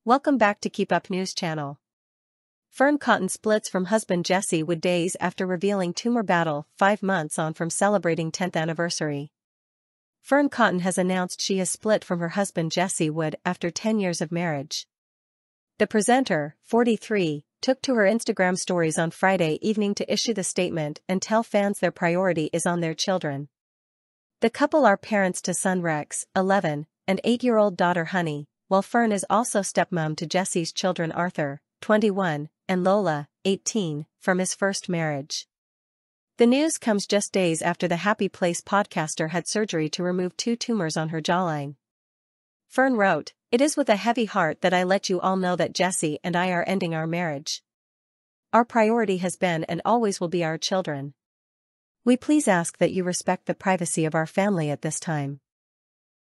Welcome back to Keep Up News Channel. Fearne Cotton splits from husband Jesse Wood days after revealing tumor battle 5 months on from celebrating 10th anniversary. Fearne Cotton has announced she has split from her husband Jesse Wood after 10 years of marriage. The presenter, 43, took to her Instagram stories on Friday evening to issue the statement and tell fans their priority is on their children. The couple are parents to son Rex, 11, and 8-year-old daughter Honey, while Fearne is also stepmom to Jesse's children Arthur, 21, and Lola, 18, from his first marriage. The news comes just days after the Happy Place podcaster had surgery to remove 2 tumors on her jawline. Fearne wrote, "It is with a heavy heart that I let you all know that Jesse and I are ending our marriage. Our priority has been and always will be our children. We please ask that you respect the privacy of our family at this time."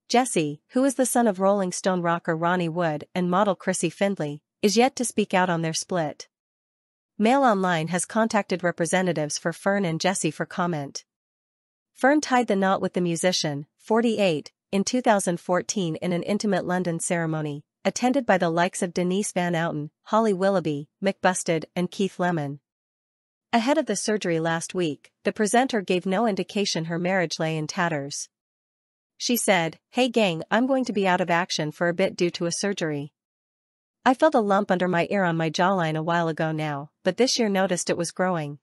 Jesse, who is the son of Rolling Stone rocker Ronnie Wood and model Chrissy Findlay, is yet to speak out on their split. Mail Online has contacted representatives for Fearne and Jesse for comment. Fearne tied the knot with the musician, 48, in 2014 in an intimate London ceremony, attended by the likes of Denise Van Outen, Holly Willoughby, Mick Busted, and Keith Lemon. Ahead of the surgery last week, the presenter gave no indication her marriage lay in tatters. She said, "Hey gang, I'm going to be out of action for a bit due to a surgery. I felt a lump under my ear on my jawline a while ago now, but this year noticed it was growing.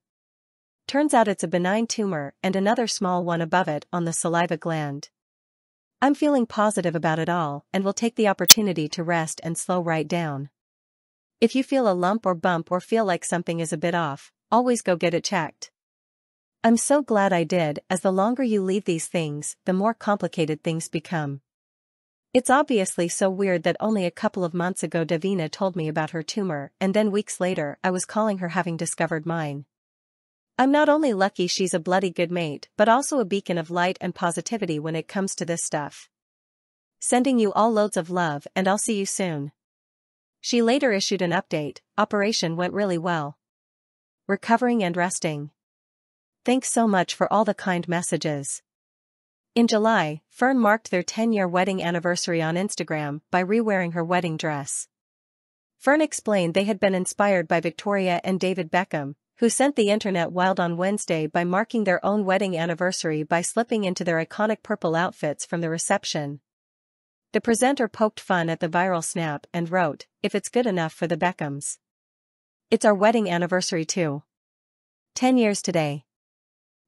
Turns out it's a benign tumor and another small one above it on the saliva gland. I'm feeling positive about it all and will take the opportunity to rest and slow right down. If you feel a lump or bump or feel like something is a bit off, always go get it checked. I'm so glad I did, as the longer you leave these things, the more complicated things become. It's obviously so weird that only a couple of months ago Davina told me about her tumor and then weeks later I was calling her having discovered mine. I'm not only lucky she's a bloody good mate but also a beacon of light and positivity when it comes to this stuff. Sending you all loads of love and I'll see you soon." She later issued an update, "Operation went really well. Recovering and resting. Thanks so much for all the kind messages." In July, Fearne marked their 10-year wedding anniversary on Instagram by re-wearing her wedding dress. Fearne explained they had been inspired by Victoria and David Beckham, who sent the internet wild on Wednesday by marking their own wedding anniversary by slipping into their iconic purple outfits from the reception. The presenter poked fun at the viral snap and wrote, "If it's good enough for the Beckhams. It's our wedding anniversary too. 10 years today.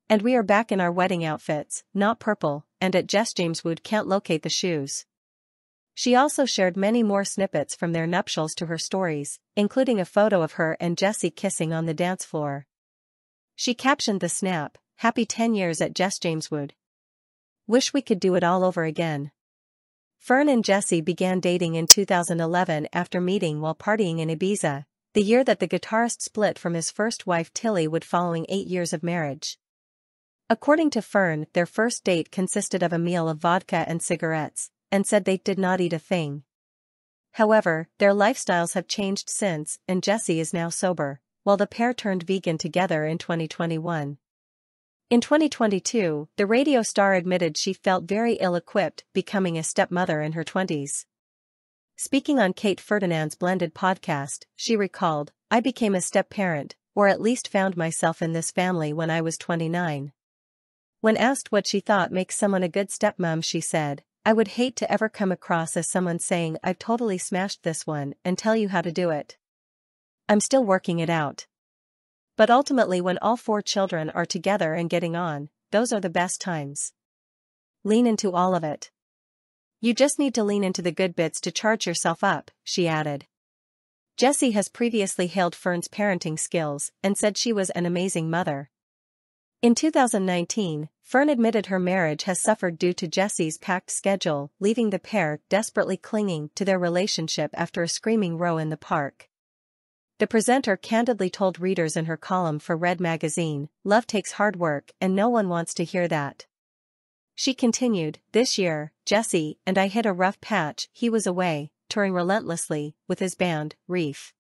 And we are back in our wedding outfits, not purple, and at James Wood can't locate the shoes." She also shared many more snippets from their nuptials to her stories, including a photo of her and Jesse kissing on the dance floor. She captioned the snap, "Happy 10 years at James Wood. Wish we could do it all over again." Fearne and Jesse began dating in 2011 after meeting while partying in Ibiza, the year that the guitarist split from his first wife Tilly Wood following 8 years of marriage. According to Fearne, their first date consisted of a meal of vodka and cigarettes, and said they did not eat a thing. However, their lifestyles have changed since, and Jesse is now sober, while the pair turned vegan together in 2021. In 2022, the radio star admitted she felt very ill-equipped becoming a stepmother in her 20s. Speaking on Kate Ferdinand's Blended podcast, she recalled, "I became a step-parent, or at least found myself in this family when I was 29. When asked what she thought makes someone a good stepmom, she said, I would hate to ever come across as someone saying I've totally smashed this one and tell you how to do it. I'm still working it out. But ultimately when all 4 children are together and getting on, those are the best times. Lean into all of it. You just need to lean into the good bits to charge yourself up," she added. Jesse has previously hailed Fearne's parenting skills and said she was an amazing mother. In 2019, Fearne admitted her marriage has suffered due to Jesse's packed schedule, leaving the pair desperately clinging to their relationship after a screaming row in the park. The presenter candidly told readers in her column for Red magazine, "Love takes hard work and no one wants to hear that." She continued, "This year, Jesse and I hit a rough patch. He was away, touring relentlessly, with his band, Reef.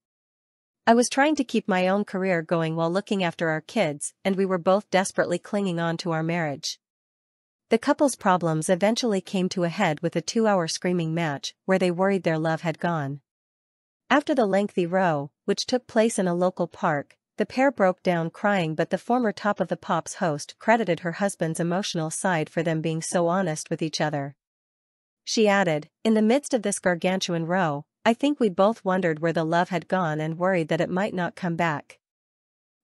I was trying to keep my own career going while looking after our kids, and we were both desperately clinging on to our marriage. The couple's problems eventually came to a head with a 2-hour screaming match where they worried their love had gone. After the lengthy row, which took place in a local park, the pair broke down crying, but the former Top of the Pops host credited her husband's emotional side for them being so honest with each other. She added, "In the midst of this gargantuan row, I think we both wondered where the love had gone and worried that it might not come back."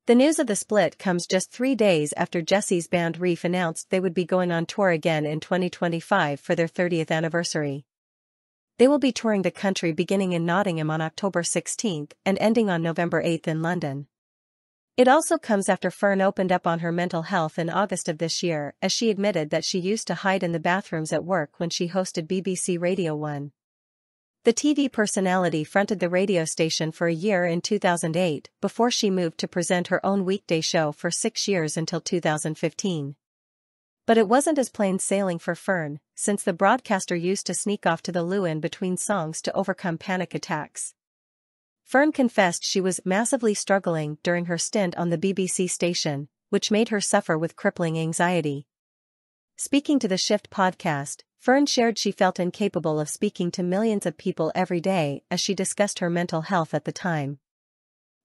The news of the split comes just 3 days after Jesse's band Reef announced they would be going on tour again in 2025 for their 30th anniversary. They will be touring the country beginning in Nottingham on October 16 and ending on November 8 in London. It also comes after Fearne opened up on her mental health in August of this year, as she admitted that she used to hide in the bathrooms at work when she hosted BBC Radio 1. The TV personality fronted the radio station for a year in 2008 before she moved to present her own weekday show for 6 years until 2015. But it wasn't as plain sailing for Fearne, since the broadcaster used to sneak off to the loo in between songs to overcome panic attacks. Fearne confessed she was massively struggling during her stint on the BBC station, which made her suffer with crippling anxiety. Speaking to the Shift podcast, Fearne shared she felt incapable of speaking to millions of people every day as she discussed her mental health at the time.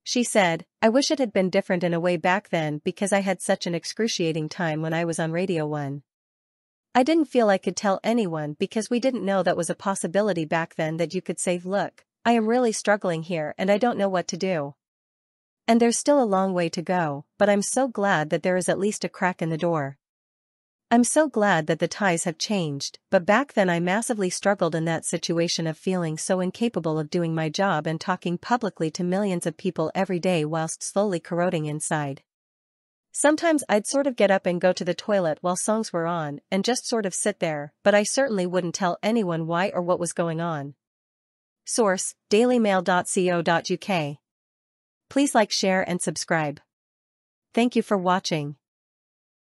She said, "I wish it had been different in a way back then because I had such an excruciating time when I was on Radio 1. I didn't feel I could tell anyone because we didn't know that was a possibility back then, that you could say, look, I am really struggling here and I don't know what to do. And there's still a long way to go, but I'm so glad that there is at least a crack in the door. I'm so glad that the tides have changed, but back then I massively struggled in that situation of feeling so incapable of doing my job and talking publicly to millions of people every day whilst slowly corroding inside. Sometimes I'd sort of get up and go to the toilet while songs were on and just sort of sit there, but I certainly wouldn't tell anyone why or what was going on." Source: dailymail.co.uk. Please like, share and subscribe. Thank you for watching.